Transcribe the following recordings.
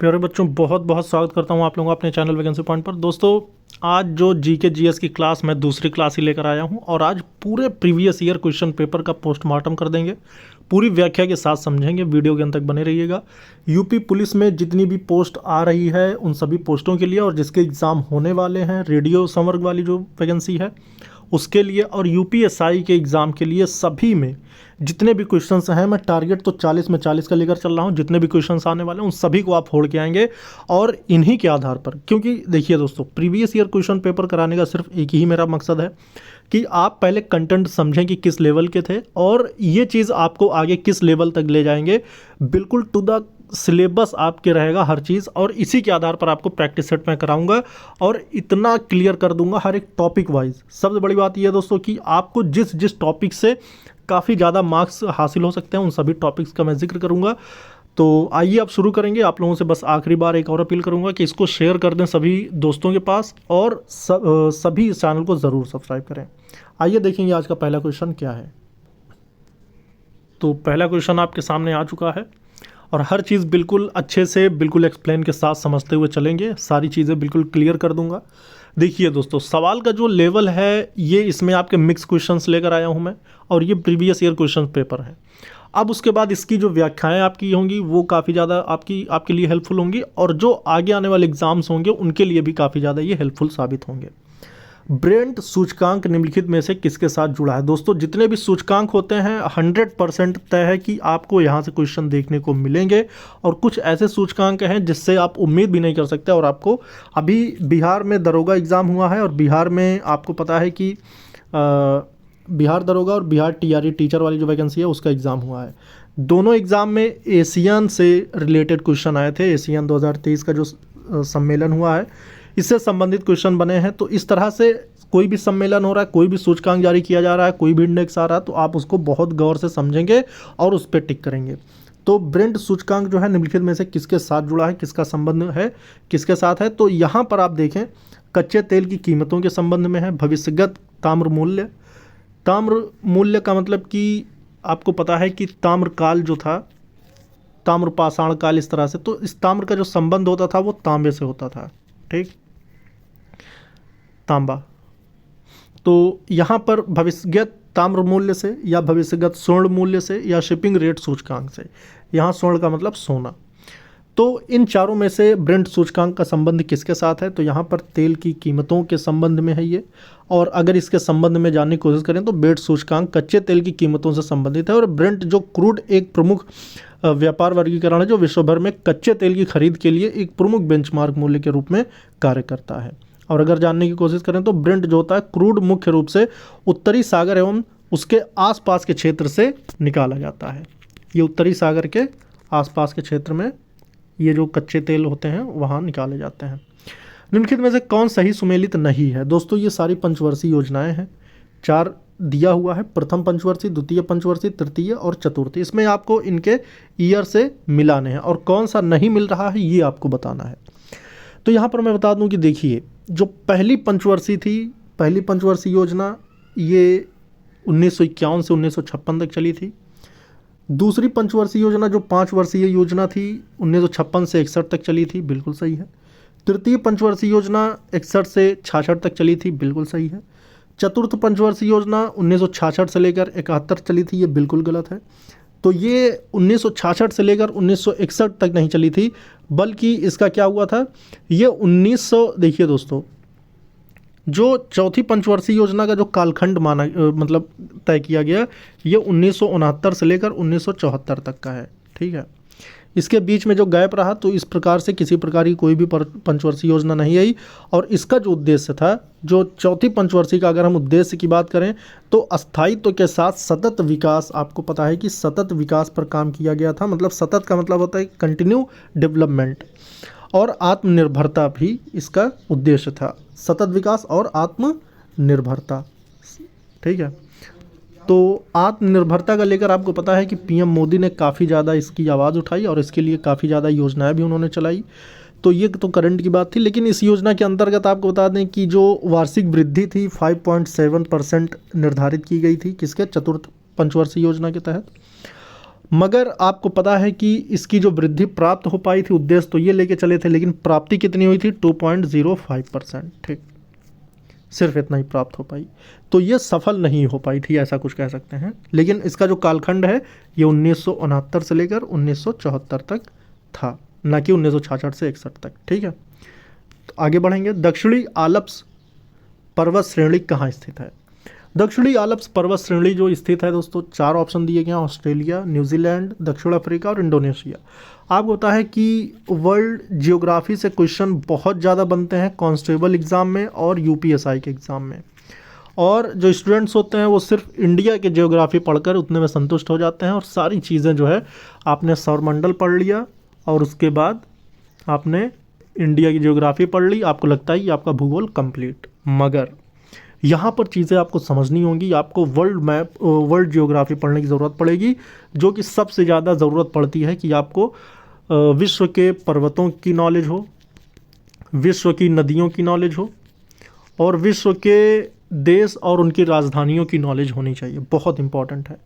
प्यारे बच्चों, बहुत बहुत स्वागत करता हूं आप लोगों का अपने चैनल वैकेंसी पॉइंट पर। दोस्तों, आज जो जीके जीएस की क्लास मैं दूसरी क्लास ही लेकर आया हूं और आज पूरे प्रीवियस ईयर क्वेश्चन पेपर का पोस्टमार्टम कर देंगे। पूरी व्याख्या के साथ समझेंगे, वीडियो के अंत तक बने रहिएगा। यूपी पुलिस में जितनी भी पोस्ट आ रही है उन सभी पोस्टों के लिए और जिसके एग्ज़ाम होने वाले हैं, रेडियो संवर्ग वाली जो वैकेंसी है उसके लिए, और यूपीएसआई के एग्ज़ाम के लिए, सभी में जितने भी क्वेश्चंस हैं, मैं टारगेट तो 40 में 40 का लेकर चल रहा हूं। जितने भी क्वेश्चंस आने वाले हैं उन सभी को आप होड़ के आएंगे और इन्हीं के आधार पर, क्योंकि देखिए दोस्तों, प्रीवियस ईयर क्वेश्चन पेपर कराने का सिर्फ एक ही मेरा मकसद है कि आप पहले कंटेंट समझें कि किस लेवल के थे और ये चीज़ आपको आगे किस लेवल तक ले जाएंगे। बिल्कुल टू द सिलेबस आपके रहेगा हर चीज़, और इसी के आधार पर आपको प्रैक्टिस सेट में कराऊंगा और इतना क्लियर कर दूंगा हर एक टॉपिक वाइज। सबसे बड़ी बात यह है दोस्तों कि आपको जिस जिस टॉपिक से काफ़ी ज़्यादा मार्क्स हासिल हो सकते हैं उन सभी टॉपिक्स का मैं जिक्र करूंगा। तो आइए आप शुरू करेंगे। आप लोगों से बस आखिरी बार एक और अपील करूंगा कि इसको शेयर कर दें सभी दोस्तों के पास और सभी इस चैनल को ज़रूर सब्सक्राइब करें। आइए देखेंगे आज का पहला क्वेश्चन क्या है। तो पहला क्वेश्चन आपके सामने आ चुका है और हर चीज़ बिल्कुल अच्छे से, बिल्कुल एक्सप्लेन के साथ समझते हुए चलेंगे। सारी चीज़ें बिल्कुल क्लियर कर दूंगा। देखिए दोस्तों, सवाल का जो लेवल है ये इसमें आपके मिक्स क्वेश्चंस लेकर आया हूं मैं और ये प्रीवियस ईयर क्वेश्चन पेपर है। अब उसके बाद इसकी जो व्याख्याएं आपकी होंगी वो काफ़ी ज़्यादा आपके लिए हेल्पफुल होंगी और जो आगे आने वाले एग्जाम्स होंगे उनके लिए भी काफ़ी ज़्यादा ये हेल्पफुल साबित होंगे। ब्रेंट सूचकांक निम्नलिखित में से किसके साथ जुड़ा है? दोस्तों, जितने भी सूचकांक होते हैं 100% तय है कि आपको यहाँ से क्वेश्चन देखने को मिलेंगे और कुछ ऐसे सूचकांक हैं जिससे आप उम्मीद भी नहीं कर सकते। और आपको अभी बिहार में दरोगा एग्ज़ाम हुआ है और बिहार में आपको पता है कि बिहार दरोगा और बिहार टीआरई टीचर वाली जो वैकेंसी है उसका एग्ज़ाम हुआ है। दोनों एग्ज़ाम में एशियन से रिलेटेड क्वेश्चन आए थे। एशियन 2023 का जो सम्मेलन हुआ है इससे संबंधित क्वेश्चन बने हैं। तो इस तरह से कोई भी सम्मेलन हो रहा है, कोई भी सूचकांक जारी किया जा रहा है, कोई भी इंडेक्स आ रहा है, तो आप उसको बहुत गौर से समझेंगे और उस पर टिक करेंगे। तो ब्रेंट सूचकांक जो है निम्नलिखित में से किसके साथ जुड़ा है, किसका संबंध है, किसके साथ है? तो यहाँ पर आप देखें, कच्चे तेल की कीमतों के संबंध में है। भविष्यगत ताम्र मूल्य, ताम्र मूल्य का मतलब कि आपको पता है कि ताम्रकाल जो था, ताम्र पाषाण काल, इस तरह से, तो इस ताम्र का जो संबंध होता था वो तांबे से होता था। ठीक, तांबा। तो यहाँ पर भविष्यगत ताम्र मूल्य से या भविष्यगत स्वर्ण मूल्य से या शिपिंग रेट सूचकांक से, यहाँ स्वर्ण का मतलब सोना। तो इन चारों में से ब्रेंट सूचकांक का संबंध किसके साथ है? तो यहाँ पर तेल की कीमतों के संबंध में है ये। और अगर इसके संबंध में जानने की कोशिश करें तो ब्रेंट सूचकांक कच्चे तेल की कीमतों से संबंधित है। और ब्रेंट जो क्रूड एक प्रमुख व्यापार वर्गीकरण है जो विश्व भर में कच्चे तेल की खरीद के लिए एक प्रमुख बेंचमार्क मूल्य के रूप में कार्य करता है। और अगर जानने की कोशिश करें तो ब्रेंट जो होता है क्रूड मुख्य रूप से उत्तरी सागर एवं उसके आसपास के क्षेत्र से निकाला जाता है। ये उत्तरी सागर के आसपास के क्षेत्र में ये जो कच्चे तेल होते हैं वहाँ निकाले जाते हैं। निम्नलिखित में से कौन सही सुमेलित नहीं है? दोस्तों, ये सारी पंचवर्षीय योजनाएं हैं। 4 दिया हुआ है, प्रथम पंचवर्षीय, द्वितीय पंचवर्षीय, तृतीय और चतुर्थ। इसमें आपको इनके ईयर से मिलाने हैं और कौन सा नहीं मिल रहा है ये आपको बताना है। तो यहाँ पर मैं बता दूं कि देखिए, जो पहली पंचवर्षीय थी, पहली पंचवर्षीय योजना, ये 1951 से 1956 तक चली थी। दूसरी पंचवर्षीय योजना जो 5 वर्षीय योजना थी 1956 से 61 तक चली थी, बिल्कुल सही है। तृतीय पंचवर्षीय योजना 61 से 66 तक चली थी, बिल्कुल सही है। चतुर्थ पंचवर्षीय योजना 1966 से लेकर 71 चली थी, ये बिल्कुल गलत है। तो ये 1966 से लेकर 1961 तक नहीं चली थी, बल्कि इसका क्या हुआ था, ये 1900, देखिए दोस्तों, जो चौथी पंचवर्षीय योजना का जो कालखंड माना मतलब तय किया गया, ये 1969 से लेकर 1974 तक का है। ठीक है, इसके बीच में जो गैप रहा तो इस प्रकार से किसी प्रकार की कोई भी पंचवर्षीय योजना नहीं आई। और इसका जो उद्देश्य था, जो चौथी पंचवर्षीय का अगर हम उद्देश्य की बात करें तो स्थायित्व के साथ सतत विकास, आपको पता है कि सतत विकास पर काम किया गया था। मतलब सतत का मतलब होता है कंटिन्यू डेवलपमेंट, और आत्मनिर्भरता भी इसका उद्देश्य था। सतत विकास और आत्मनिर्भरता। ठीक है, तो आत्मनिर्भरता का लेकर आपको पता है कि पीएम मोदी ने काफ़ी ज़्यादा इसकी आवाज़ उठाई और इसके लिए काफ़ी ज़्यादा योजनाएं भी उन्होंने चलाई। तो ये तो करंट की बात थी, लेकिन इस योजना के अंतर्गत आपको बता दें कि जो वार्षिक वृद्धि थी 5.7% निर्धारित की गई थी, किसके? चतुर्थ पंचवर्षीय योजना के तहत। मगर आपको पता है कि इसकी जो वृद्धि प्राप्त हो पाई थी, उद्देश्य तो ये लेके चले थे, लेकिन प्राप्ति कितनी हुई थी? 2.05%। ठीक, सिर्फ इतना ही प्राप्त हो पाई, तो ये सफल नहीं हो पाई थी, ऐसा कुछ कह सकते हैं। लेकिन इसका जो कालखंड है ये 1969 से लेकर 1974 तक था, ना कि 1966 से 61 तक। ठीक है, तो आगे बढ़ेंगे। दक्षिणी आल्प्स पर्वत श्रेणी कहाँ स्थित है? दक्षिणी आल्प्स पर्वत श्रेणी जो स्थित है दोस्तों, 4 ऑप्शन दिए गए हैं: ऑस्ट्रेलिया, न्यूजीलैंड, दक्षिण अफ्रीका और इंडोनेशिया। आपको पता है कि वर्ल्ड जियोग्राफी से क्वेश्चन बहुत ज़्यादा बनते हैं कांस्टेबल एग्ज़ाम में और यूपीएसआई के एग्ज़ाम में, और जो स्टूडेंट्स होते हैं वो सिर्फ इंडिया के जियोग्राफी पढ़कर उतने में संतुष्ट हो जाते हैं, और सारी चीज़ें जो है आपने सौरमंडल पढ़ लिया और उसके बाद आपने इंडिया की जियोग्राफी पढ़ ली, आपको लगता है कि आपका भूगोल कंप्लीट। मगर यहाँ पर चीज़ें आपको समझनी होंगी, आपको वर्ल्ड मैप, वर्ल्ड जियोग्राफी पढ़ने की ज़रूरत पड़ेगी, जो कि सबसे ज़्यादा ज़रूरत पड़ती है कि आपको विश्व के पर्वतों की नॉलेज हो, विश्व की नदियों की नॉलेज हो, और विश्व के देश और उनकी राजधानियों की नॉलेज होनी चाहिए, बहुत इंपॉर्टेंट है।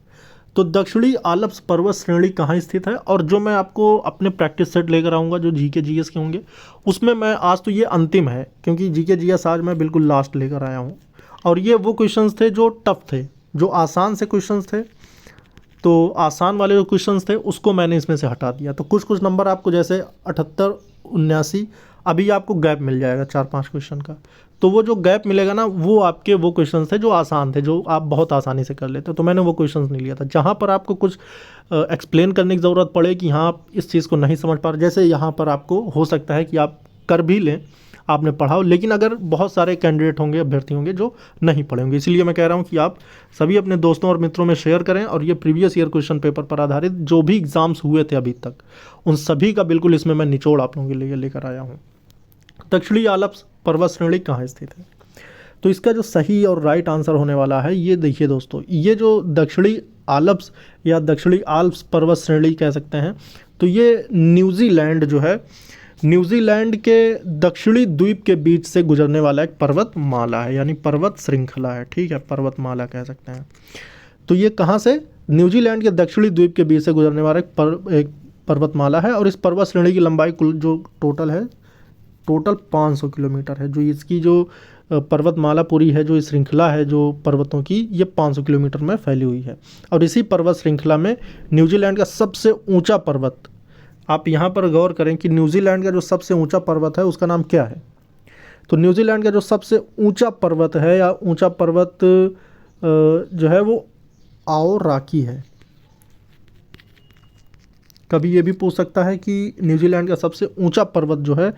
तो दक्षिणी आल्प्स पर्वत श्रेणी कहाँ स्थित है? और जो मैं आपको अपने प्रैक्टिस सेट लेकर आऊँगा जो जीके जीएस के होंगे, उसमें मैं आज तो ये अंतिम है, क्योंकि जीके जीएस आज मैं बिल्कुल लास्ट लेकर आया हूँ, और ये वो क्वेश्चंस थे जो टफ थे, जो आसान से क्वेश्चंस थे, तो आसान वाले जो क्वेश्चंस थे उसको मैंने इसमें से हटा दिया। तो कुछ कुछ नंबर आपको जैसे 78, 79 अभी आपको गैप मिल जाएगा 4-5 क्वेश्चन का, तो वो जो गैप मिलेगा ना, वो आपके वो क्वेश्चंस थे जो आसान थे, जो आप बहुत आसानी से कर लेते, तो मैंने वो क्वेश्चंस नहीं लिया था। जहाँ पर आपको कुछ एक्सप्लेन करने की ज़रूरत पड़े कि हाँ आप इस चीज़ को नहीं समझ पा रहे, जैसे यहाँ पर आपको हो सकता है कि आप कर भी लें, आपने पढ़ा हो, लेकिन अगर बहुत सारे कैंडिडेट होंगे, अभ्यर्थी होंगे जो नहीं पढ़े होंगे, इसलिए मैं कह रहा हूँ कि आप सभी अपने दोस्तों और मित्रों में शेयर करें, और ये प्रीवियस ईयर क्वेश्चन पेपर पर आधारित जो भी एग्ज़ाम्स हुए थे अभी तक, उन सभी का बिल्कुल इसमें मैं निचोड़ आप लोगों के लिए लेकर आया हूँ। दक्षिणी आल्प्स पर्वत श्रेणी कहाँ स्थित है? तो इसका जो सही और राइट आंसर होने वाला है, ये देखिए दोस्तों, ये जो दक्षिणी आल्प्स या दक्षिणी आल्प्स पर्वत श्रेणी कह सकते हैं, तो ये न्यूजीलैंड जो है, न्यूजीलैंड के दक्षिणी द्वीप के बीच से गुजरने वाला एक पर्वतमाला है, यानी पर्वत श्रृंखला है। ठीक है, पर्वतमाला कह सकते हैं। तो ये कहाँ से? न्यूजीलैंड के दक्षिणी द्वीप के बीच से गुजरने वाला एक पर्वतमाला है, और इस पर्वत श्रेणी की लंबाई कुल जो टोटल 500 किलोमीटर है। जो इसकी जो पर्वतमाला पूरी है, जो श्रृंखला है जो पर्वतों की, ये 500 किलोमीटर में फैली हुई है। और इसी पर्वत श्रृंखला में न्यूजीलैंड का सबसे ऊंचा पर्वत, आप यहाँ पर गौर करें कि न्यूजीलैंड का जो सबसे ऊंचा पर्वत है उसका नाम क्या है? तो न्यूजीलैंड का जो सबसे ऊंचा पर्वत है या ऊंचा पर्वत जो है वो आओराकी है। कभी ये भी पूछ सकता है कि न्यूजीलैंड का सबसे ऊंचा पर्वत जो है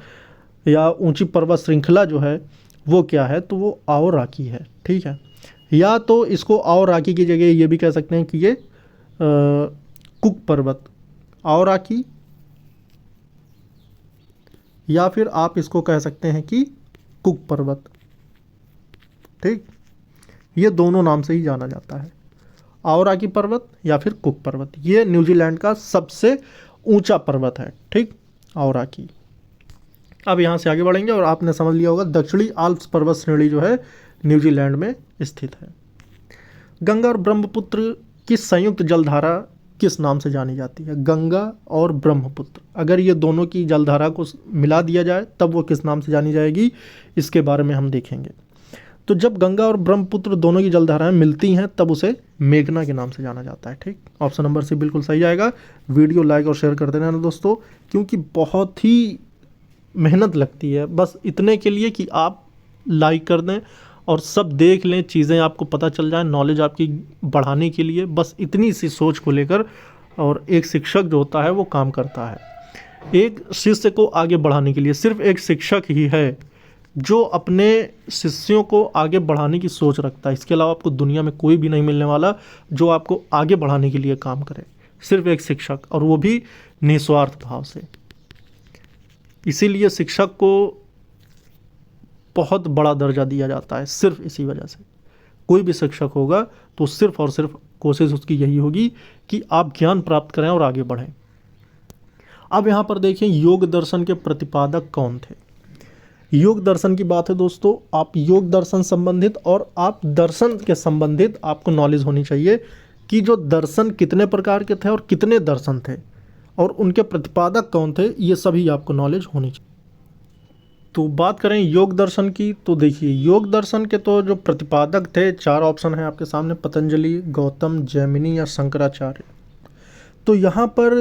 या ऊंची पर्वत श्रृंखला जो है वो क्या है? तो वो आओराकी है। ठीक है, या तो इसको आओराकी की जगह ये भी कह सकते हैं कि ये कुक पर्वत, आओराकी, या फिर आप इसको कह सकते हैं कि कुक पर्वत। ठीक, ये दोनों नाम से ही जाना जाता है, आओराकी पर्वत या फिर कुक पर्वत। ये न्यूजीलैंड का सबसे ऊंचा पर्वत है। ठीक, आओराकी। अब यहाँ से आगे बढ़ेंगे और आपने समझ लिया होगा दक्षिणी आल्प्स पर्वत श्रेणी जो है न्यूजीलैंड में स्थित है। गंगा और ब्रह्मपुत्र की संयुक्त जलधारा किस नाम से जानी जाती है? गंगा और ब्रह्मपुत्र, अगर ये दोनों की जलधारा को मिला दिया जाए तब वो किस नाम से जानी जाएगी, इसके बारे में हम देखेंगे। तो जब गंगा और ब्रह्मपुत्र दोनों की जलधाराएं मिलती हैं तब उसे मेघना के नाम से जाना जाता है। ठीक, ऑप्शन नंबर सी बिल्कुल सही आएगा। वीडियो लाइक और शेयर कर देना दोस्तों, क्योंकि बहुत ही मेहनत लगती है बस इतने के लिए कि आप लाइक कर दें और सब देख लें, चीज़ें आपको पता चल जाए, नॉलेज आपकी बढ़ाने के लिए, बस इतनी सी सोच को लेकर। और एक शिक्षक जो होता है वो काम करता है एक शिष्य को आगे बढ़ाने के लिए। सिर्फ एक शिक्षक ही है जो अपने शिष्यों को आगे बढ़ाने की सोच रखता है। इसके अलावा आपको दुनिया में कोई भी नहीं मिलने वाला जो आपको आगे बढ़ाने के लिए काम करे, सिर्फ एक शिक्षक, और वो भी निस्वार्थ भाव से। इसीलिए शिक्षक को बहुत बड़ा दर्जा दिया जाता है, सिर्फ इसी वजह से। कोई भी शिक्षक होगा तो सिर्फ और सिर्फ कोशिश उसकी यही होगी कि आप ज्ञान प्राप्त करें और आगे बढ़ें। अब यहाँ पर देखें योग दर्शन के प्रतिपादक कौन थे। योग दर्शन की बात है दोस्तों, आप योग दर्शन संबंधित और आप दर्शन के संबंधित आपको नॉलेज होनी चाहिए कि जो दर्शन कितने प्रकार के थे और कितने दर्शन थे और उनके प्रतिपादक कौन थे, ये सभी आपको नॉलेज होनी चाहिए। तो बात करें योग दर्शन की, तो देखिए योग दर्शन के तो जो प्रतिपादक थे, 4 ऑप्शन हैं आपके सामने, पतंजलि, गौतम, जैमिनी या शंकराचार्य। तो यहाँ पर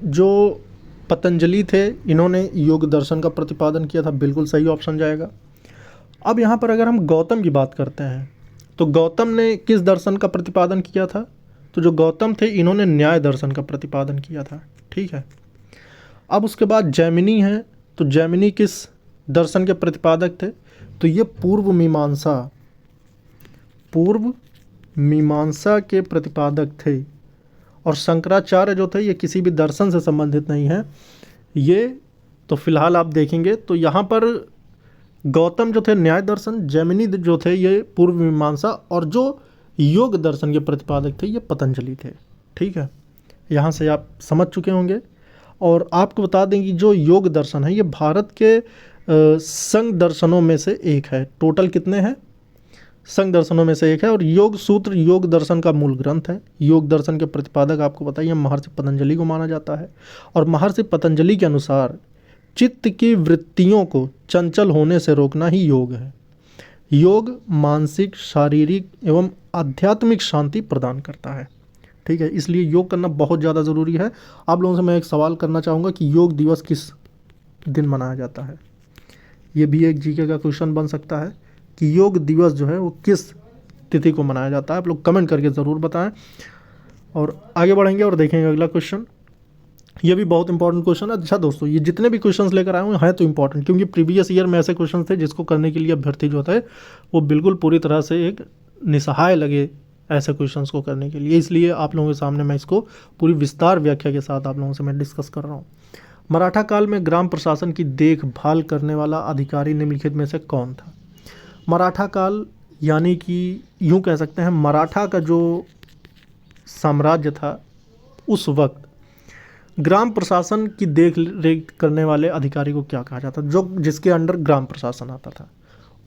जो पतंजलि थे, इन्होंने योग दर्शन का प्रतिपादन किया था, बिल्कुल सही ऑप्शन जाएगा। अब यहाँ पर अगर हम गौतम की बात करते हैं, तो गौतम ने किस दर्शन का प्रतिपादन किया था? तो जो गौतम थे, इन्होंने न्याय दर्शन का प्रतिपादन किया था। ठीक है। अब उसके बाद जैमिनी है, तो जैमिनी किस दर्शन के प्रतिपादक थे? तो ये पूर्व मीमांसा के प्रतिपादक थे। और शंकराचार्य जो थे, ये किसी भी दर्शन से संबंधित नहीं है। ये तो फिलहाल आप देखेंगे, तो यहाँ पर गौतम जो थे न्याय दर्शन, जैमिनी जो थे ये पूर्व मीमांसा, और जो योग दर्शन के प्रतिपादक थे ये पतंजलि थे। ठीक है, यहाँ से आप समझ चुके होंगे। और आपको बता दें कि जो योग दर्शन है, ये भारत के संघ दर्शनों में से एक है। टोटल कितने हैं? संघ दर्शनों में से एक है। और योग सूत्र योग दर्शन का मूल ग्रंथ है। योग दर्शन के प्रतिपादक आपको बताइए, महर्षि पतंजलि को माना जाता है। और महर्षि पतंजलि के अनुसार चित्त की वृत्तियों को चंचल होने से रोकना ही योग है। योग मानसिक, शारीरिक एवं आध्यात्मिक शांति प्रदान करता है। ठीक है, इसलिए योग करना बहुत ज़्यादा ज़रूरी है। आप लोगों से मैं एक सवाल करना चाहूँगा कि योग दिवस किस दिन मनाया जाता है? ये भी एक जीके का क्वेश्चन बन सकता है कि योग दिवस जो है वो किस तिथि को मनाया जाता है। आप लोग कमेंट करके ज़रूर बताएं। और आगे बढ़ेंगे और देखेंगे अगला क्वेश्चन। ये भी बहुत इंपॉर्टेंट क्वेश्चन है। अच्छा दोस्तों, ये जितने भी क्वेश्चंस लेकर आए हुए हैं तो इंपॉर्टेंट, क्योंकि प्रीवियस ईयर में ऐसे क्वेश्चन थे जिसको करने के लिए अभ्यर्थी जो होता है वो बिल्कुल पूरी तरह से एक निसहाय लगे ऐसे क्वेश्चंस को करने के लिए। इसलिए आप लोगों के सामने मैं इसको पूरी विस्तार व्याख्या के साथ आप लोगों से मैं डिस्कस कर रहा हूँ। मराठा काल में ग्राम प्रशासन की देखभाल करने वाला अधिकारी निम्नलिखित में से कौन था? मराठा काल यानी कि यूँ कह सकते हैं मराठा का जो साम्राज्य था, उस वक्त ग्राम प्रशासन की देख रेख करने वाले अधिकारी को क्या कहा जाता? जो जिसके अंडर ग्राम प्रशासन आता था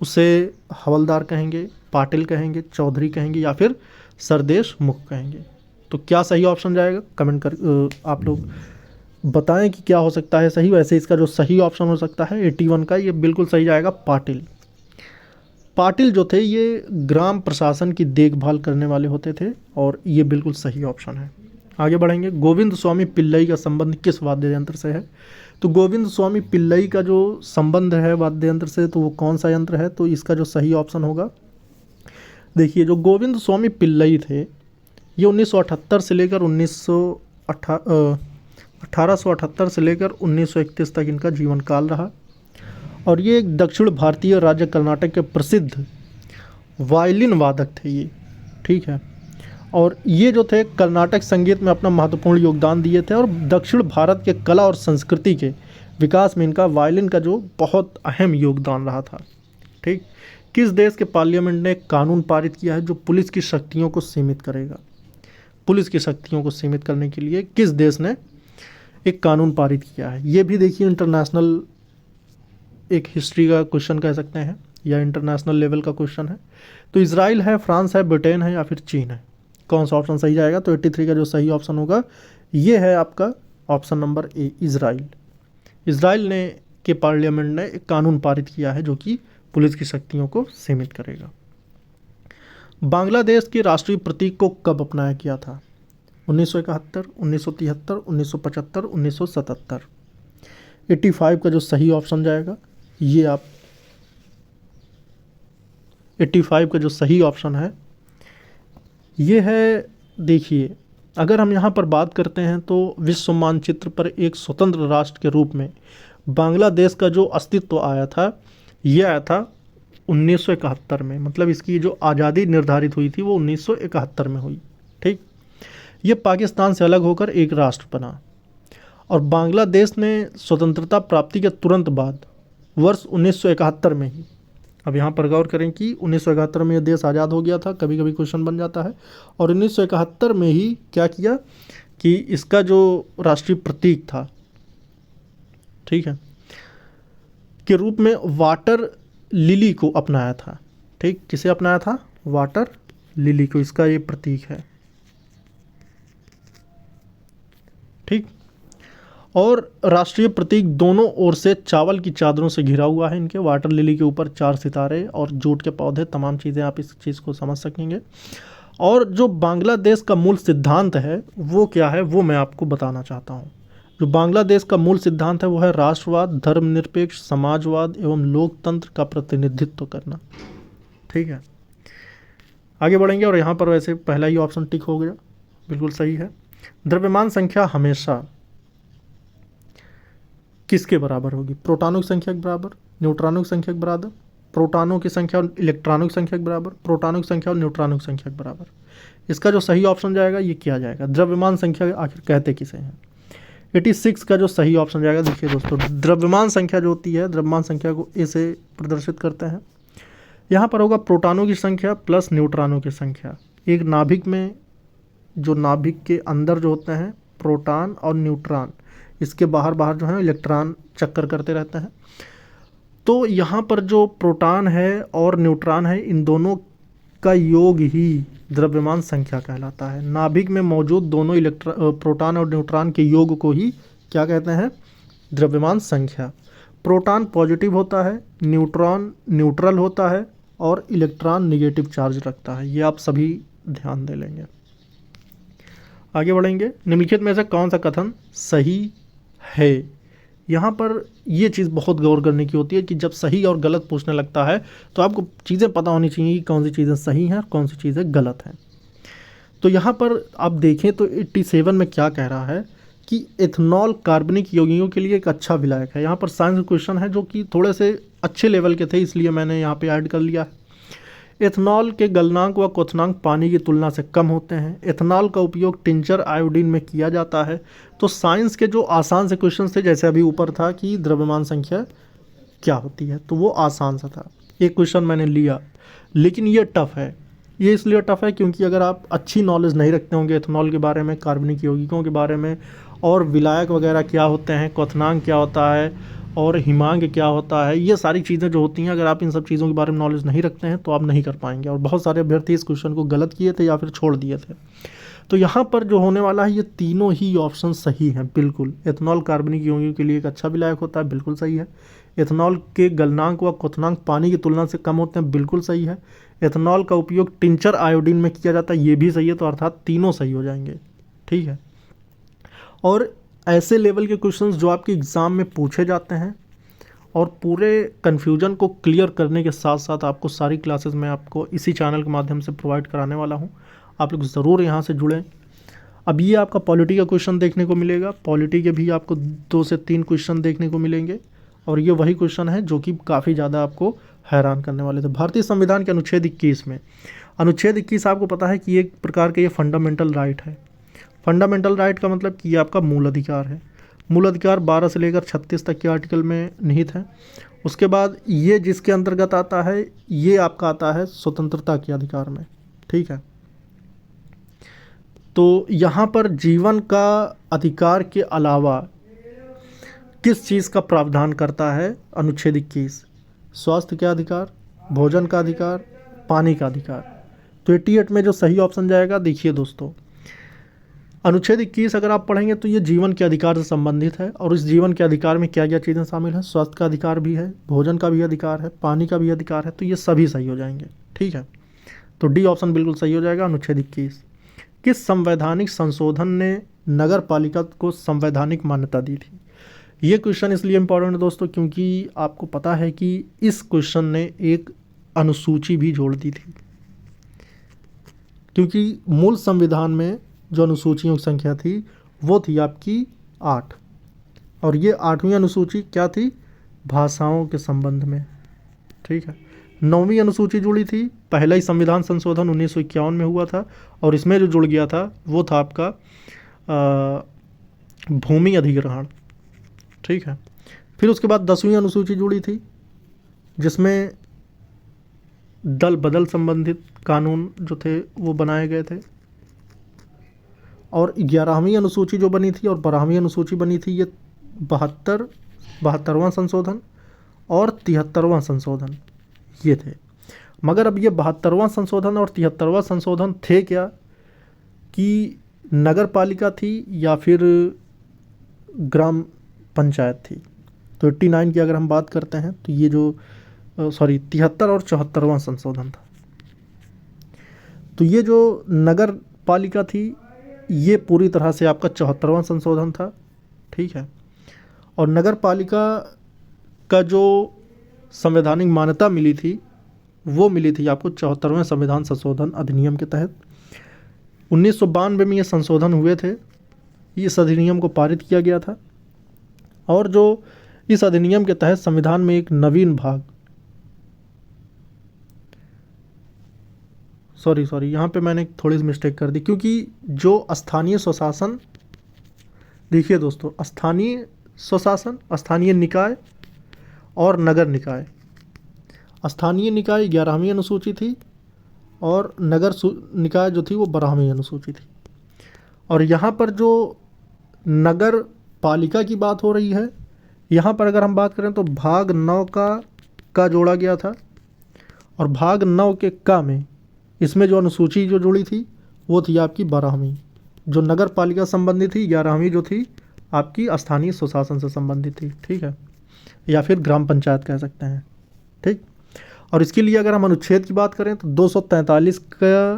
उसे हवलदार कहेंगे, पाटिल कहेंगे, चौधरी कहेंगे या फिर सरदेश मुख कहेंगे। तो क्या सही ऑप्शन जाएगा? कमेंट कर आप लोग बताएं कि क्या हो सकता है सही। वैसे इसका जो सही ऑप्शन हो सकता है 81 का, ये बिल्कुल सही जाएगा, पाटिल। पाटिल जो थे ये ग्राम प्रशासन की देखभाल करने वाले होते थे और ये बिल्कुल सही ऑप्शन है। आगे बढ़ेंगे। गोविंद स्वामी पिल्लई का संबंध किस वाद्य यंत्र से है? तो गोविंद स्वामी पिल्लई का जो संबंध है वाद्य यंत्र से, तो वो कौन सा यंत्र है? तो इसका जो सही ऑप्शन होगा, देखिए जो गोविंद स्वामी पिल्लई थे ये 1878 से लेकर 1878 से लेकर 1931 तक इनका जीवन काल रहा। और ये एक दक्षिण भारतीय राज्य कर्नाटक के प्रसिद्ध वायलिन वादक थे ये। ठीक है, और ये जो थे कर्नाटक संगीत में अपना महत्वपूर्ण योगदान दिए थे और दक्षिण भारत के कला और संस्कृति के विकास में इनका वायलिन का जो बहुत अहम योगदान रहा था। ठीक, किस देश के पार्लियामेंट ने कानून पारित किया है जो पुलिस की शक्तियों को सीमित करेगा? पुलिस की शक्तियों को सीमित करने के लिए किस देश ने एक कानून पारित किया है? ये भी देखिए इंटरनेशनल एक हिस्ट्री का क्वेश्चन कह सकते हैं या इंटरनेशनल लेवल का क्वेश्चन है। तो इजराइल है, फ्रांस है, ब्रिटेन है या फिर चीन है? कौन सा ऑप्शन सही जाएगा? तो 83 का जो सही ऑप्शन होगा ये है आपका option number A, Israel. Israel ने के पार्लियामेंट ने एक कानून पारित किया है जो कि पुलिस की शक्तियों को सीमित करेगा। बांग्लादेश के राष्ट्रीय प्रतीक को कब अपनाया गया था? 1971, 1973, 1975, 1977। 85 का जो सही ऑप्शन जाएगा ये आप 85 का जो सही ऑप्शन है ये है, देखिए अगर हम यहाँ पर बात करते हैं तो विश्व मानचित्र पर एक स्वतंत्र राष्ट्र के रूप में बांग्लादेश का जो अस्तित्व आया था ये आया था 1971 में। मतलब इसकी जो आज़ादी निर्धारित हुई थी वो 1971 में हुई। ठीक, ये पाकिस्तान से अलग होकर एक राष्ट्र बना और बांग्लादेश ने स्वतंत्रता प्राप्ति के तुरंत बाद वर्ष 1971 में ही, अब यहाँ पर गौर करें कि 1971 में ये देश आज़ाद हो गया था, कभी कभी क्वेश्चन बन जाता है, और 1971 में ही क्या किया कि इसका जो राष्ट्रीय प्रतीक था, ठीक है, के रूप में वाटर लिली को अपनाया था। ठीक, किसे अपनाया था? वाटर लिली को, इसका ये प्रतीक है। ठीक। और राष्ट्रीय प्रतीक दोनों ओर से चावल की चादरों से घिरा हुआ है इनके। वाटर लिली के ऊपर 4 सितारे और जूट के पौधे, तमाम चीज़ें आप इस चीज़ को समझ सकेंगे। और जो बांग्लादेश का मूल सिद्धांत है वो क्या है, वो मैं आपको बताना चाहता हूँ। जो बांग्लादेश का मूल सिद्धांत है वो है राष्ट्रवाद, धर्मनिरपेक्ष, समाजवाद एवं लोकतंत्र का प्रतिनिधित्व करना। ठीक है, आगे बढ़ेंगे। और यहाँ पर वैसे पहला ही ऑप्शन टिक हो गया, बिल्कुल सही है। द्रव्यमान संख्या हमेशा किसके बराबर होगी? प्रोटॉनों की संख्या के बराबर, न्यूट्रॉनों की संख्या के बराबर, प्रोटॉनों की संख्या और इलेक्ट्रॉनों की संख्या के बराबर, प्रोटॉनों की संख्या और न्यूट्रॉनों की संख्या के बराबर। इसका जो सही ऑप्शन जाएगा ये क्या जाएगा? द्रव्यमान संख्या आखिर कहते किसे हैं? 86 का जो सही ऑप्शन जाएगा, देखिए दोस्तों, द्रव्यमान संख्या जो होती है, द्रव्यमान संख्या को ए से प्रदर्शित करते हैं। यहाँ पर होगा प्रोटॉनों की संख्या प्लस न्यूट्रॉनों की संख्या। एक नाभिक में, जो नाभिक के अंदर जो होते हैं प्रोटॉन और न्यूट्रॉन, इसके बाहर बाहर जो है इलेक्ट्रॉन चक्कर करते रहते हैं। तो यहाँ पर जो प्रोटॉन है और न्यूट्रॉन है, इन दोनों का योग ही द्रव्यमान संख्या कहलाता है। नाभिक में मौजूद दोनों प्रोटॉन और न्यूट्रॉन के योग को ही क्या कहते हैं? द्रव्यमान संख्या। प्रोटॉन पॉजिटिव होता है, न्यूट्रॉन न्यूट्रल होता है और इलेक्ट्रॉन निगेटिव चार्ज रखता है। ये आप सभी ध्यान दे लेंगे। आगे बढ़ेंगे। निम्नलिखित में से कौन सा कथन सही है? यहाँ पर ये चीज़ बहुत गौर करने की होती है कि जब सही और गलत पूछने लगता है तो आपको चीज़ें पता होनी चाहिए कि कौन सी चीज़ें सही हैं और कौन सी चीज़ें गलत हैं। तो यहाँ पर आप देखें तो 87 में क्या कह रहा है कि एथनॉल कार्बनिक यौगिकों के लिए एक अच्छा विलायक है। यहाँ पर साइंस क्वेश्चन है जो कि थोड़े से अच्छे लेवल के थे, इसलिए मैंने यहाँ पे ऐड कर लिया है। एथनॉल के गलनांक व क्वथनांक पानी की तुलना से कम होते हैं। एथनॉल का उपयोग टिंचर आयोडीन में किया जाता है। तो साइंस के जो आसान से क्वेश्चन थे, जैसे अभी ऊपर था कि द्रव्यमान संख्या क्या होती है, तो वो आसान सा था, एक क्वेश्चन मैंने लिया। लेकिन ये टफ है। ये इसलिए टफ है क्योंकि अगर आप अच्छी नॉलेज नहीं रखते होंगे एथनॉल के बारे में, कार्बनिक यौगिकों के बारे में, और विलायक वगैरह क्या होते हैं, क्वथनांक क्या होता है और हिमांक क्या होता है, ये सारी चीज़ें जो होती हैं, अगर आप इन सब चीज़ों के बारे में नॉलेज नहीं रखते हैं तो आप नहीं कर पाएंगे। और बहुत सारे अभ्यर्थी इस क्वेश्चन को गलत किए थे या फिर छोड़ दिए थे। तो यहाँ पर जो होने वाला है, ये तीनों ही ऑप्शन सही हैं बिल्कुल। एथनॉल कार्बनिक यौगिकों के लिए एक अच्छा विलायक होता है, बिल्कुल सही है। एथनॉल के गलनांक व क्वथनांक पानी की तुलना से कम होते हैं, बिल्कुल सही है। एथनॉल का उपयोग टिंचर आयोडीन में किया जाता है, ये भी सही है। तो अर्थात तीनों सही हो जाएंगे, ठीक है। और ऐसे लेवल के क्वेश्चंस जो आपके एग्ज़ाम में पूछे जाते हैं और पूरे कन्फ्यूजन को क्लियर करने के साथ साथ आपको सारी क्लासेस मैं आपको इसी चैनल के माध्यम से प्रोवाइड कराने वाला हूँ। आप लोग ज़रूर यहाँ से जुड़ें। अब ये आपका पॉलिटी का क्वेश्चन देखने को मिलेगा। पॉलिटी के भी आपको 2 से 3 क्वेश्चन देखने को मिलेंगे और ये वही क्वेश्चन है जो कि काफ़ी ज़्यादा आपको हैरान करने वाले थे। भारतीय संविधान के अनुच्छेद 21 में, अनुच्छेद 21 आपको पता है कि एक प्रकार का ये फंडामेंटल राइट है। फंडामेंटल राइट का मतलब कि ये आपका मूल अधिकार है। मूल अधिकार 12 से लेकर 36 तक के आर्टिकल में निहित है। उसके बाद ये जिसके अंतर्गत आता है, ये आपका आता है स्वतंत्रता के अधिकार में, ठीक है। तो यहाँ पर जीवन का अधिकार के अलावा किस चीज़ का प्रावधान करता है अनुच्छेद 21? स्वास्थ्य का अधिकार, भोजन का अधिकार, पानी का अधिकार। तो 88 में जो सही ऑप्शन जाएगा, देखिए दोस्तों, अनुच्छेद 21 अगर आप पढ़ेंगे तो ये जीवन के अधिकार से संबंधित है। और इस जीवन के अधिकार में क्या क्या चीज़ें शामिल हैं? स्वास्थ्य का अधिकार भी है, भोजन का भी अधिकार है, पानी का भी अधिकार है। तो ये सभी सही हो जाएंगे, ठीक है। तो डी ऑप्शन बिल्कुल सही हो जाएगा, अनुच्छेद 21। किस संवैधानिक संशोधन ने नगर पालिका को संवैधानिक मान्यता दी थी? ये क्वेश्चन इसलिए इम्पोर्टेंट है दोस्तों क्योंकि आपको पता है कि इस क्वेश्चन ने एक अनुसूची भी जोड़ दी थी। क्योंकि मूल संविधान में जो अनुसूचियों की संख्या थी वो थी आपकी 8, और ये 8वीं अनुसूची क्या थी? भाषाओं के संबंध में, ठीक है। 9वीं अनुसूची जुड़ी थी, पहला ही संविधान संशोधन 1951 में हुआ था, और इसमें जो जुड़ गया था वो था आपका भूमि अधिग्रहण, ठीक है। फिर उसके बाद 10वीं अनुसूची जुड़ी थी जिसमें दल बदल संबंधित कानून जो थे वो बनाए गए थे। और 11वीं अनुसूची जो बनी थी और 12वीं अनुसूची बनी थी, ये 72वां संशोधन और 73वां संशोधन ये थे। मगर अब ये 72वां संशोधन और 73वां संशोधन थे क्या कि नगर पालिका थी या फिर ग्राम पंचायत थी। तो 89 की अगर हम बात करते हैं तो ये जो 73 और 74वां संशोधन था। तो ये जो नगर पालिका थी ये पूरी तरह से आपका 74वां संशोधन था, ठीक है। और नगर पालिका का जो संवैधानिक मान्यता मिली थी वो मिली थी आपको 74वें संविधान संशोधन अधिनियम के तहत। 1992 में ये संशोधन हुए थे, इस अधिनियम को पारित किया गया था। और जो इस अधिनियम के तहत संविधान में एक नवीन भाग, सॉरी यहाँ पे मैंने थोड़ी सी मिस्टेक कर दी, क्योंकि जो स्थानीय स्वशासन, देखिए दोस्तों, स्थानीय स्वशासन, स्थानीय निकाय और नगर निकाय। स्थानीय निकाय 11वीं अनुसूची थी और नगर निकाय जो थी वो 12वीं अनुसूची थी। और यहाँ पर जो नगर पालिका की बात हो रही है, यहाँ पर अगर हम बात करें तो भाग 9 का जोड़ा गया था। और भाग 9 के का में इसमें जो अनुसूची जो जुड़ी थी वो थी आपकी 12वीं। जो नगर पालिका संबंधित थी 11वीं जो थी आपकी स्थानीय स्वशासन से संबंधित थी, ठीक है, या फिर ग्राम पंचायत कह सकते हैं, ठीक। और इसके लिए अगर हम अनुच्छेद की बात करें तो 243 का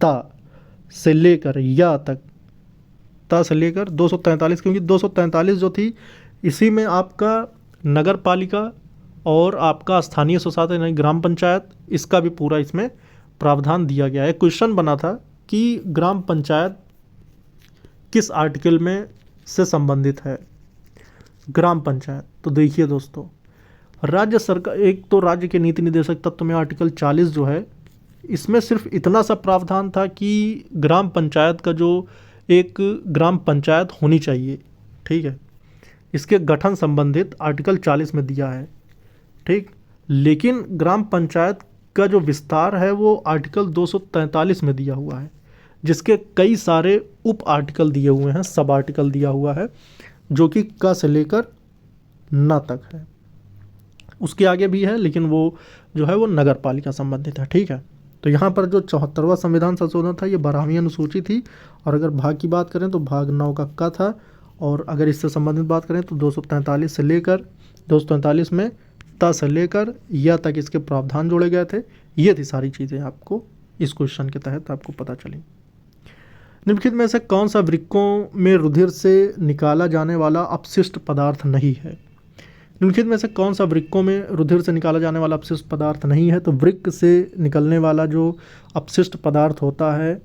ता से लेकर या तक, ता से लेकर 243, क्योंकि 243 जो थी इसी में आपका नगर पालिका और आपका स्थानीय स्वशासन यानी ग्राम पंचायत, इसका भी पूरा इसमें प्रावधान दिया गया है। क्वेश्चन बना था कि ग्राम पंचायत किस आर्टिकल में से संबंधित है, ग्राम पंचायत। तो देखिए दोस्तों, राज्य सरकार, एक तो राज्य के नीति निर्देशक तत्व में आर्टिकल 40 जो है, इसमें सिर्फ इतना सा प्रावधान था कि ग्राम पंचायत का जो एक ग्राम पंचायत होनी चाहिए, ठीक है, इसके गठन संबंधित आर्टिकल 40 में दिया है, ठीक। लेकिन ग्राम पंचायत का जो विस्तार है वो आर्टिकल 243 में दिया हुआ है, जिसके कई सारे उप आर्टिकल दिए हुए हैं, सब आर्टिकल दिया हुआ है, जो कि क से लेकर न तक है। उसके आगे भी है लेकिन वो जो है वो नगर पालिका संबंधित है, ठीक है। तो यहाँ पर जो 74वां संविधान संशोधन था ये 12वीं अनुसूची थी। और अगर भाग की बात करें तो भाग 9 का क था। और अगर इससे संबंधित बात करें तो 243 से लेकर 243 में ता से लेकर या तक इसके प्रावधान जोड़े गए थे। ये थी सारी चीज़ें आपको इस क्वेश्चन के तहत आपको पता चली। निम्नलिखित में से कौन सा वृक्कों में रुधिर से निकाला जाने वाला अपशिष्ट पदार्थ नहीं है? निम्नलिखित में से कौन सा वृक्कों में रुधिर से निकाला जाने वाला अपशिष्ट पदार्थ नहीं है? तो वृक्क से निकलने वाला जो अपशिष्ट पदार्थ होता है,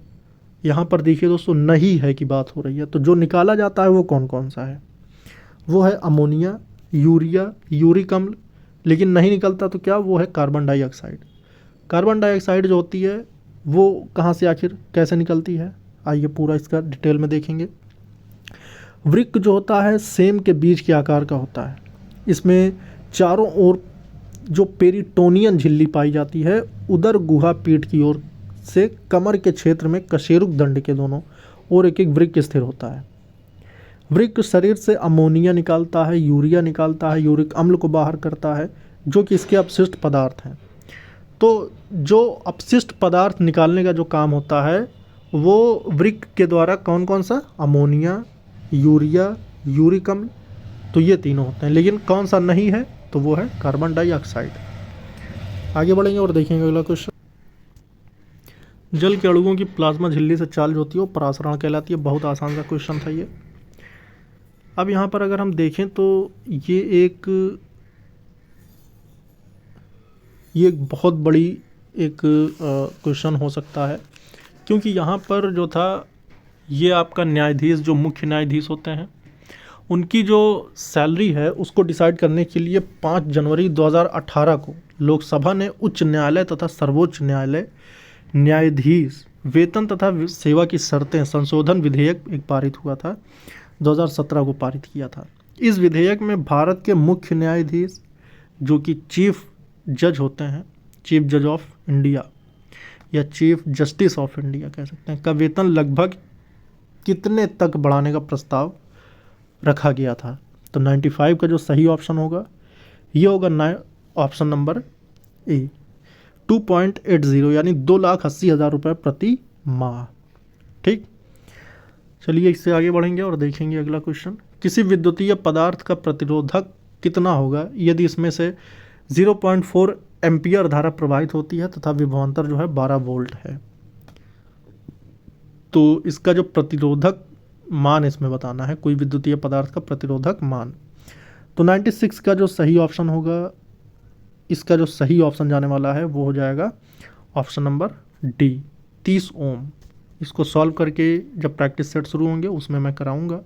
यहाँ पर देखिए दोस्तों, नहीं है की बात हो रही है। तो जो निकाला जाता है वो कौन कौन सा है? वो है अमोनिया, यूरिया, यूरिक अम्ल। लेकिन नहीं निकलता तो क्या? वो है कार्बन डाइऑक्साइड। कार्बन डाइऑक्साइड जो होती है वो कहाँ से आखिर कैसे निकलती है, आइए पूरा इसका डिटेल में देखेंगे। वृक्क जो होता है सेम के बीज के आकार का होता है। इसमें चारों ओर जो पेरिटोनियन झिल्ली पाई जाती है, उदर गुहा पीठ की ओर से कमर के क्षेत्र में कशेरुक दंड के दोनों और एक एक वृक्क स्थिर होता है। वृक्क शरीर से अमोनिया निकालता है, यूरिया निकालता है, यूरिक अम्ल को बाहर करता है, जो कि इसके अपशिष्ट पदार्थ हैं। तो जो अपशिष्ट पदार्थ निकालने का जो काम होता है वो वृक्क के द्वारा कौन कौन सा? अमोनिया, यूरिया, यूरिक अम्ल, तो ये तीनों होते हैं। लेकिन कौन सा नहीं है? तो वो है कार्बन डाइऑक्साइड। आगे बढ़ेंगे और देखेंगे अगला क्वेश्चन। जल के अणुओं की प्लाज्मा झिल्ली से चाल जो होती है वो परासरण कहलाती है। बहुत आसान सा क्वेश्चन था ये। अब यहाँ पर अगर हम देखें तो ये एक बहुत बड़ी एक क्वेश्चन हो सकता है, क्योंकि यहाँ पर जो था ये आपका न्यायाधीश, जो मुख्य न्यायाधीश होते हैं, उनकी जो सैलरी है उसको डिसाइड करने के लिए 5 जनवरी 2018 को लोकसभा ने उच्च न्यायालय तथा सर्वोच्च न्यायालय न्यायाधीश वेतन तथा सेवा की शर्तें संशोधन विधेयक एक पारित हुआ था, 2017 को पारित किया था। इस विधेयक में भारत के मुख्य न्यायाधीश जो कि चीफ जज होते हैं, चीफ जज ऑफ इंडिया या चीफ जस्टिस ऑफ इंडिया कह सकते हैं, का वेतन लगभग कितने तक बढ़ाने का प्रस्ताव रखा गया था? तो 95 का जो सही ऑप्शन होगा ये होगा ऑप्शन नंबर ए, 2.80 यानी 2,80,000 रुपये प्रति माह। ठीक, चलिए इससे आगे बढ़ेंगे और देखेंगे अगला क्वेश्चन। किसी विद्युतीय पदार्थ का प्रतिरोधक कितना होगा यदि इसमें से 0.4 एम्पियर धारा प्रवाहित होती है तथा विभवांतर जो है 12 वोल्ट है। तो इसका जो प्रतिरोधक मान इसमें बताना है, कोई विद्युतीय पदार्थ का प्रतिरोधक मान। तो 96 का जो सही ऑप्शन होगा, इसका जो सही ऑप्शन जाने वाला है वो हो जाएगा ऑप्शन नंबर डी, 30 ओम। इसको सॉल्व करके जब प्रैक्टिस सेट शुरू होंगे उसमें मैं कराऊंगा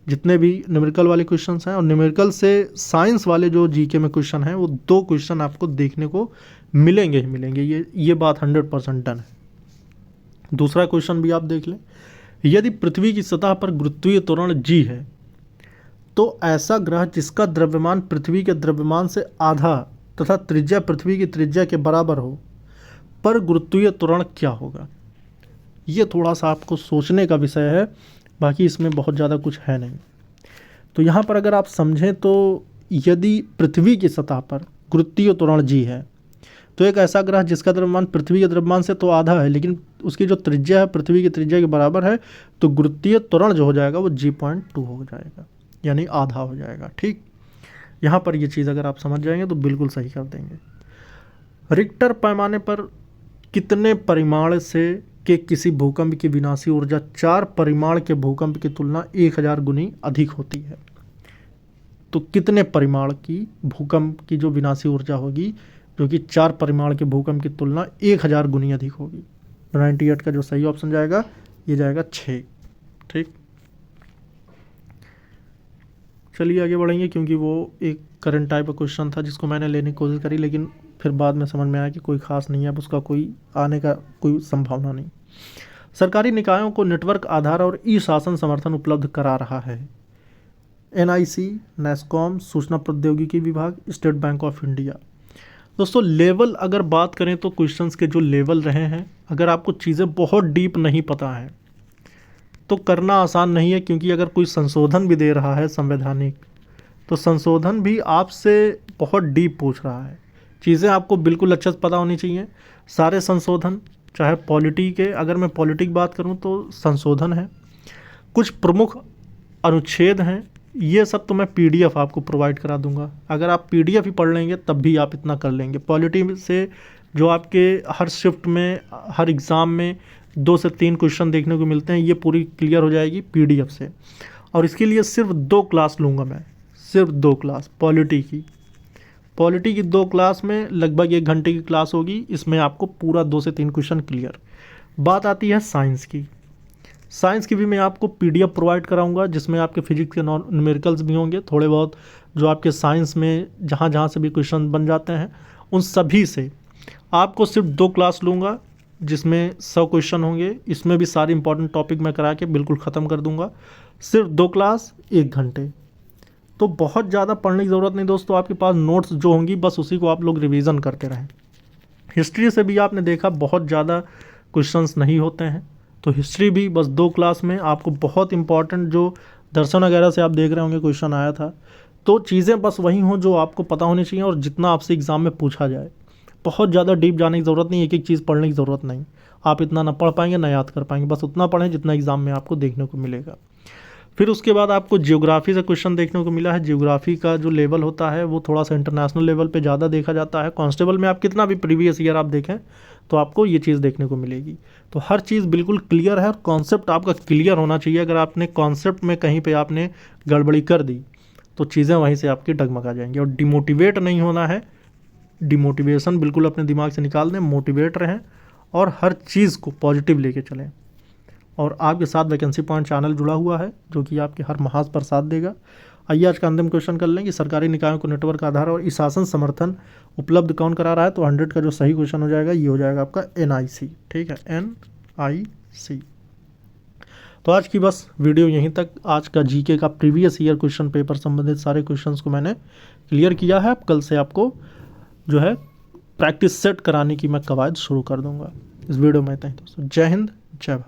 जितने भी न्यूमेरिकल वाले क्वेश्चंस हैं, और न्यूमेरिकल से साइंस वाले जो जीके में क्वेश्चन हैं वो 2 क्वेश्चन आपको देखने को मिलेंगे ही मिलेंगे, ये बात 100% डन है। दूसरा क्वेश्चन भी आप देख लें, यदि पृथ्वी की सतह पर गुरुत्वीय त्वरण g है तो ऐसा ग्रह जिसका द्रव्यमान पृथ्वी के द्रव्यमान से आधा तथा त्रिज्या पृथ्वी की त्रिज्या के बराबर हो पर गुरुत्वीय त्वरण क्या होगा। ये थोड़ा सा आपको सोचने का विषय है, बाकी इसमें बहुत ज़्यादा कुछ है नहीं। तो यहाँ पर अगर आप समझें तो यदि पृथ्वी की सतह पर गुरुत्वीय त्वरण g है तो एक ऐसा ग्रह जिसका द्रव्यमान पृथ्वी के द्रव्यमान से तो आधा है लेकिन उसकी जो त्रिज्या है पृथ्वी की त्रिज्या के बराबर है, तो गुरुत्वीय त्वरण जो हो जाएगा वो g.2 हो जाएगा, यानी आधा हो जाएगा। ठीक, यहाँ पर ये चीज़ अगर आप समझ जाएंगे तो बिल्कुल सही कर देंगे। रिक्टर पैमाने पर कितने परिमाण से के किसी भूकंप की विनाशी ऊर्जा 4 परिमाण के भूकंप की तुलना 1000 गुनी अधिक होती है। तो कितने परिमाण की भूकंप की जो विनाशी ऊर्जा होगी जो कि 4 परिमाण के भूकंप की तुलना 1000 गुनी अधिक होगी। 98 का जो सही ऑप्शन जाएगा ये जाएगा 6। ठीक, चलिए आगे बढ़ेंगे क्योंकि वो एक करंट टाइप का क्वेश्चन था जिसको मैंने लेने की कोशिश करी लेकिन फिर बाद में समझ में आया कि कोई खास नहीं है, अब उसका कोई आने का कोई संभावना नहीं। सरकारी निकायों को नेटवर्क आधार और ई शासन समर्थन उपलब्ध करा रहा है NIC, NASSCOM, सूचना प्रौद्योगिकी विभाग, स्टेट बैंक ऑफ इंडिया। दोस्तों लेवल अगर बात करें तो क्वेश्चंस के जो लेवल रहे हैं, अगर आपको चीज़ें बहुत डीप नहीं पता है तो करना आसान नहीं है, क्योंकि अगर कोई संशोधन भी दे रहा है संवैधानिक तो संशोधन भी आपसे बहुत डीप पूछ रहा है। चीज़ें आपको बिल्कुल अच्छे से पता होनी चाहिए। सारे संशोधन चाहे पॉलिटी के, अगर मैं पॉलिटी की बात करूं तो संशोधन है, कुछ प्रमुख अनुच्छेद हैं, ये सब तो मैं PDF आपको प्रोवाइड करा दूंगा। अगर आप PDF ही पढ़ लेंगे तब भी आप इतना कर लेंगे। पॉलिटी से जो आपके हर शिफ्ट में हर एग्ज़ाम में 2 से 3 क्वेश्चन देखने को मिलते हैं, ये पूरी क्लियर हो जाएगी PDF से। और इसके लिए सिर्फ 2 क्लास लूँगा मैं, सिर्फ 2 क्लास पॉलिटी की 2 क्लास में लगभग 1 घंटे की क्लास होगी। इसमें आपको पूरा 2 से 3 क्वेश्चन क्लियर। बात आती है साइंस की भी मैं आपको PDF प्रोवाइड कराऊंगा जिसमें आपके फिजिक्स के न्यूमेरिकल्स भी होंगे, थोड़े बहुत जो आपके साइंस में जहाँ से भी क्वेश्चन बन जाते हैं उन सभी से आपको सिर्फ 2 क्लास लूँगा जिसमें 100 क्वेश्चन होंगे। इसमें भी सारे इंपॉर्टेंट टॉपिक मैं करा के बिल्कुल ख़त्म कर दूंगा। सिर्फ 2 क्लास 1 घंटे, तो बहुत ज़्यादा पढ़ने की ज़रूरत नहीं दोस्तों। आपके पास नोट्स जो होंगी बस उसी को आप लोग रिवीजन करते रहें। हिस्ट्री से भी आपने देखा बहुत ज़्यादा क्वेश्चंस नहीं होते हैं, तो हिस्ट्री भी बस 2 क्लास में आपको बहुत इंपॉर्टेंट जो दर्शन वगैरह से आप देख रहे होंगे क्वेश्चन आया था, तो चीज़ें बस वही हों जो आपको पता होनी चाहिए और जितना आपसे एग्ज़ाम में पूछा जाए। बहुत ज़्यादा डीप जाने की ज़रूरत नहीं, एक चीज़ पढ़ने की ज़रूरत नहीं। आप इतना ना पढ़ पाएंगे ना याद कर पाएंगे, बस उतना पढ़ें जितना एग्ज़ाम में आपको देखने को मिलेगा। फिर उसके बाद आपको जियोग्राफी से क्वेश्चन देखने को मिला है। जियोग्राफी का जो लेवल होता है वो थोड़ा सा इंटरनेशनल लेवल पे ज़्यादा देखा जाता है। कांस्टेबल में आप कितना भी प्रीवियस ईयर आप देखें तो आपको ये चीज़ देखने को मिलेगी। तो हर चीज़ बिल्कुल क्लियर है और कॉन्सेप्ट आपका क्लियर होना चाहिए। अगर आपने कॉन्सेप्ट में कहीं पर आपने गड़बड़ी कर दी तो चीज़ें वहीं से आपकी डगमगा जाएंगी। और डिमोटिवेट नहीं होना है, डिमोटिवेशन बिल्कुल अपने दिमाग से निकाल दें, मोटिवेट रहें और हर चीज़ को पॉजिटिव लेके चलें। और आपके साथ वैकेंसी पॉइंट चैनल जुड़ा हुआ है जो कि आपके हर महाज पर साथ देगा। आइए आज का अंतिम क्वेश्चन कर लें कि सरकारी निकायों को नेटवर्क आधार और ई शासन समर्थन उपलब्ध कौन करा रहा है। तो 100 का जो सही क्वेश्चन हो जाएगा ये हो जाएगा आपका NIC। ठीक है, NIC। तो आज की बस वीडियो यहीं तक। आज का GK का प्रीवियस ईयर क्वेश्चन पेपर संबंधित सारे क्वेश्चंस को मैंने क्लियर किया है। कल से आपको जो है प्रैक्टिस सेट कराने की मैं कवायद शुरू कर दूंगा। इस वीडियो में इतना ही दोस्तों। जय हिंद, जय भारत।